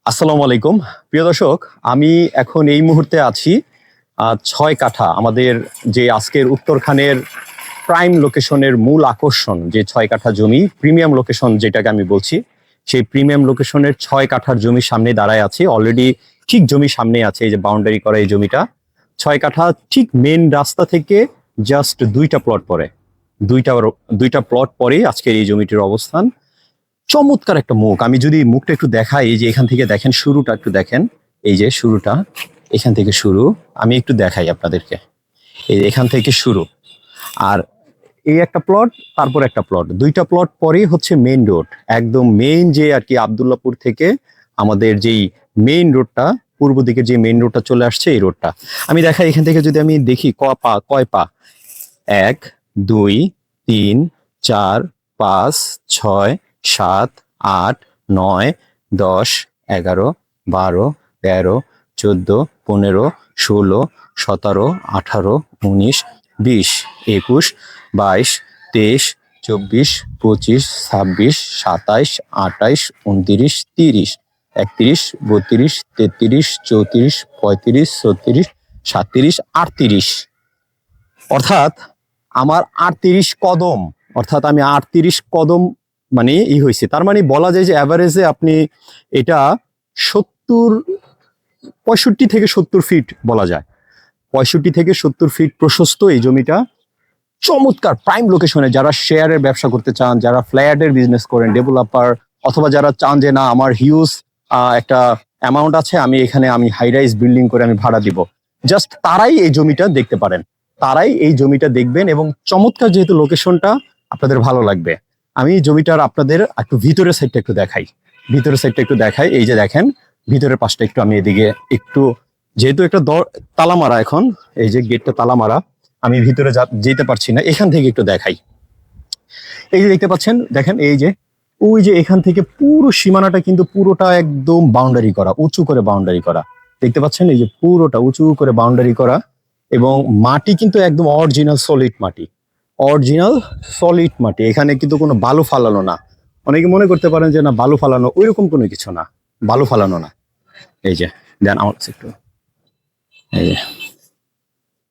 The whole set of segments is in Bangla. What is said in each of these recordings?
আসসালামু আলাইকুম প্রিয় দর্শক। আমি এখন এই মুহূর্তে আছি 6 কাঠা, আমাদের যে আজকের উত্তরখানের প্রাইম লোকেশনের মূল আকর্ষণ, যে 6 কাঠা জমি প্রিমিয়াম লোকেশন যেটাকে আমি বলছি, সেই প্রিমিয়াম লোকেশনের 6 কাঠার জমির সামনে দাঁড়ায় আছি। অলরেডি ঠিক জমির সামনে আছে এই যে বাউন্ডারি করা এই জমিটা। 6 কাঠা ঠিক মেন রাস্তা থেকে জাস্ট দুইটা প্লট পরে, দুইটা দুইটা প্লট পরে আজকের এই জমিটির অবস্থান। চমৎকার একটা মুখ, আমি যদি মুখটা একটু দেখাই, এই যে এখান থেকে দেখেন শুরুটা, একটু দেখেন এই যে শুরুটা, এখান থেকে শুরু, আমি একটু দেখাই আপনাদেরকে। এই যে এখান থেকে শুরু, আর এই একটা প্লট, তারপর একটা প্লট, দুইটা প্লট পরেই হচ্ছে মেইন রোড। একদম মেইন যে আর কি আবদুল্লাপুর থেকে আমাদের যেই মেইন রোডটা, পূর্ব দিকে যে মেইন রোডটা চলে আসছে, এই রোডটা আমি দেখাই। এখান থেকে যদি আমি দেখি কয় পা, 1, 2, 3, 4, 5, 6, 7, 8, 9, 10, 11, 12, 13, 14, 15, 16, 17, 18, 19, 20, 21, 22, 23, 24, 25, 26, 27, 28, 29, 30, 31, অর্থাৎ আমার 38 কদম, অর্থাৎ আমি 38 কদম মানে হয়েছে। তার মানে বলা যায় যে অ্যাভারেজে আপনি এটা 65 থেকে 70 ফিট বলা যায়, 65 থেকে 70 ফিট প্রশস্ত এই জমিটা। চমৎকার প্রাইম লোকেশনে যারা শেয়ারের ব্যবসা করতে চান, যারা ফ্ল্যাটের বিজনেস করেন, ডেভেলপার, অথবা যারা চান যে না আমার হিউজ একটা অ্যামাউন্ট আছে, আমি হাই রাইজ বিল্ডিং করে আমি ভাড়া দিব, জাস্ট তারাই এই জমিটা দেখতে পারেন, তারাই এই জমিটা দেখবেন। এবং চমৎকার যেহেতু লোকেশনটা আপনাদের ভালো লাগবে, আমি জমিটার আপনাদের একটু ভিতরের সাইডটা একটু দেখাই, ভিতরের সাইডটা একটু দেখাই। এই যে দেখেন ভিতরের পাশটা একটু, আমি এদিকে একটু, যেহেতু একটা তালা মারা, এখন এই যে গেটটা তালা মারা, আমি ভিতরে যেতে পারছি না, এখান থেকে একটু দেখাই। এই যে দেখতে পাচ্ছেন, দেখেন এই যে ওই যে এখান থেকে পুরো সীমানাটা কিন্তু পুরোটা একদম বাউন্ডারি করা, উঁচু করে বাউন্ডারি করা, দেখতে পাচ্ছেন এই যে পুরোটা উঁচু করে বাউন্ডারি করা। এবং মাটি কিন্তু একদম অরিজিনাল সলিড মাটি, অরিজিনাল সলিড মাটি, এখানে কিন্তু কোনো বালু ফালানো না। অনেকে মনে করতে পারেন যে না বালু ফালানো, ওইরকম কোনো কিছু না, বালু ফালানো না। এই যে দেন আমার কাছে একটু, এই যে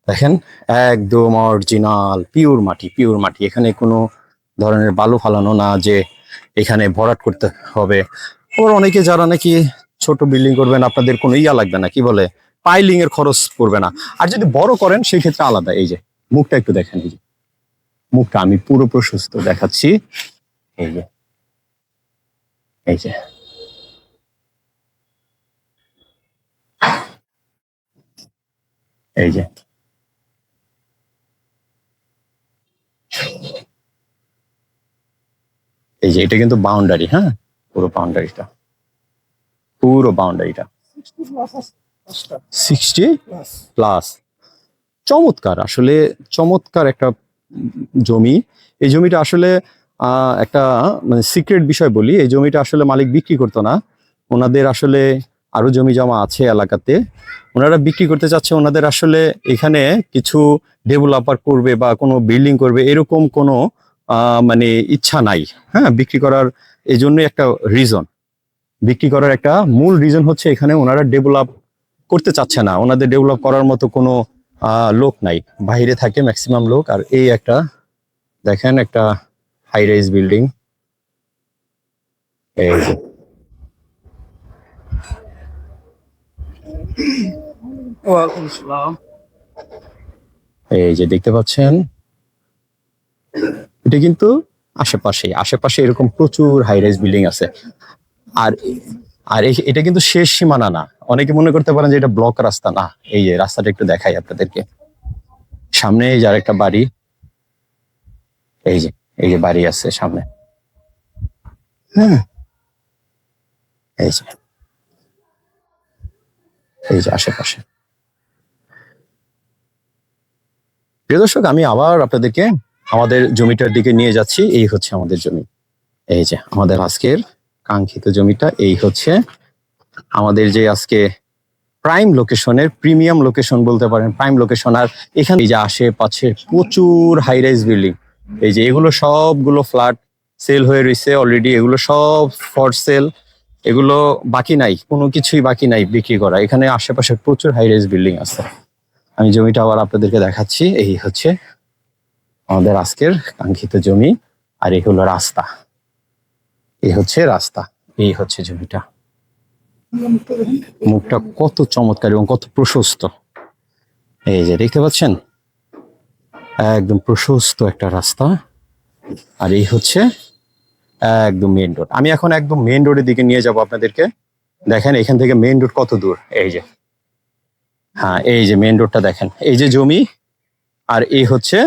দেখেন একদম অরিজিনাল পিওর মাটি, পিওর মাটি, এখানে কোনো ধরনের বালু ফালানো না যে এখানে ভরাট করতে হবে। ওর অনেকে যারা নাকি ছোট বিল্ডিং করবেন, আপনাদের কোনো লাগবে না, কি বলে পাইলিং এর খরচ পড়বে না। আর যদি বড় করেন সেই ক্ষেত্রে আলাদা। এই যে মুখটা একটু দেখেন, এই যে মুখটা আমি পুরো প্রশস্ত দেখাচ্ছি, এই যে এই যে এই যে এই যে এটা কিন্তু বাউন্ডারি, হ্যাঁ পুরো বাউন্ডারিটা, পুরো বাউন্ডারিটা 60+। চমৎকার, আসলে চমৎকার একটা জমি। এই জমিটা আসলে একটা মানে সিক্রেট বিষয় বলি, এই জমিটা আসলে মালিক বিক্রি করতো না, ওনাদের আসলে আরো জমি জমা আছে এলাকাতে, ওনারা বিক্রি করতে চাচ্ছে। ওনাদের আসলে এখানে কিছু ডেভেলপার করবে বা কোনো বিল্ডিং করবে এরকম কোনো মানে ইচ্ছা নাই, হ্যাঁ বিক্রি করার। এই জন্যই একটা রিজন, বিক্রি করার একটা মূল রিজন হচ্ছে এখানে ওনারা ডেভেলপ করতে চাচ্ছে না, ওনাদের ডেভেলপ করার মতো কোনো লোক নাই, বাইরে থাকে ম্যাক্সিমাম লোক। আর এই একটা দেখেন একটা হাই রাইজ বিল্ডিং, এই যে ওয়ালাইকুম আসসালাম। এই যে দেখতে পাচ্ছেন, এটা কিন্তু আশেপাশে আশেপাশে এরকম প্রচুর হাই রাইজ বিল্ডিং আছে। আর আর এটা কিন্তু শেষ সীমানা না, অনেকে মনে করতে পারেন যে এটা ব্লক রাস্তা, না। এই যে রাস্তাটা একটু দেখাই আপনাদেরকে, সামনে এই যে আরেকটা বাড়ি, এই যে এই যে বাড়ি আছে সামনে, হ্যাঁ এই যে এই যে আশেপাশে। প্রিয় দর্শক, আমি আবার আপনাদেরকে আমাদের জমিটার দিকে নিয়ে যাচ্ছি। এই হচ্ছে আমাদের জমি, এই যে আমাদের আজকের কাঙ্ক্ষিত জমিটা, এই হচ্ছে আমাদের যে আজকে প্রাইম লোকেশনের প্রিমিয়াম লোকেশন বলতে পারেন, প্রাইম লোকেশন। আর এখানে এই যে আশেপাশে প্রচুর হাই রাইজ বিল্ডিং, এই যে এগুলো সবগুলো ফ্ল্যাট সেল হয়ে রয়েছে অলরেডি, এগুলো সব ফর সেল। এগুলো বাকি নাই, কোনো কিছুই বাকি নাই বিক্রি করা। এখানে আশেপাশে প্রচুর হাই রাইজ বিল্ডিং আছে। আমি জমিটা আবার আপনাদেরকে দেখাচ্ছি। এই হচ্ছে আমাদের আজকের কাঙ্ক্ষিত জমি, আর এই হলো রাস্তা। এই হচ্ছে রাস্তা, এই হচ্ছে জমিটা। মুখটা কত চমৎকার এবং কত প্রশস্ত, এই যে দেখতে পাচ্ছেন, একদম প্রশস্ত একটা রাস্তা। আর এই হচ্ছে একদম মেইন রোড। আমি এখন একদম মেইন রোডের দিকে নিয়ে যাব আপনাদেরকে। দেখেন এখান থেকে মেইন রোড কত দূর, এই যে, হ্যাঁ এই যে মেইন রোডটা দেখেন, এই যে জমি, আর এই হচ্ছে,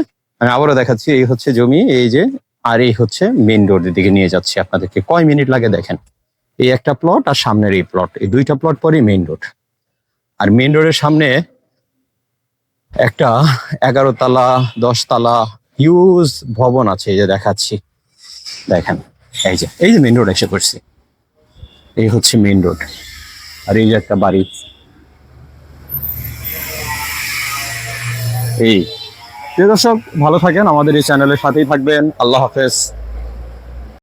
আমি আবারও দেখাচ্ছি, এই হচ্ছে জমি, এই যে, আর এই হচ্ছে মেইন রোডের দিকে নিয়ে যাচ্ছি আপনাদেরকে। কয় মিনিট লাগে দেখেন, এই একটা প্লট আর সামনের এই প্লট, এই দুইটা প্লট পরেই মেইন রোড। আর মেইন রোডের সামনে একটা 11 তলা 10 তলা হিউজ ভবন আছে, এই যে দেখাচ্ছি, দেখেন এই যে মেইন রোড এসে পড়ছি। এই হচ্ছে মেইন রোড, আর এই যে একটা বাড়ি। এই প্রিয় দর্শক, ভালো থাকেন, আমাদের এই চ্যানেলের সাথেই থাকবেন। আল্লাহ হাফেজ।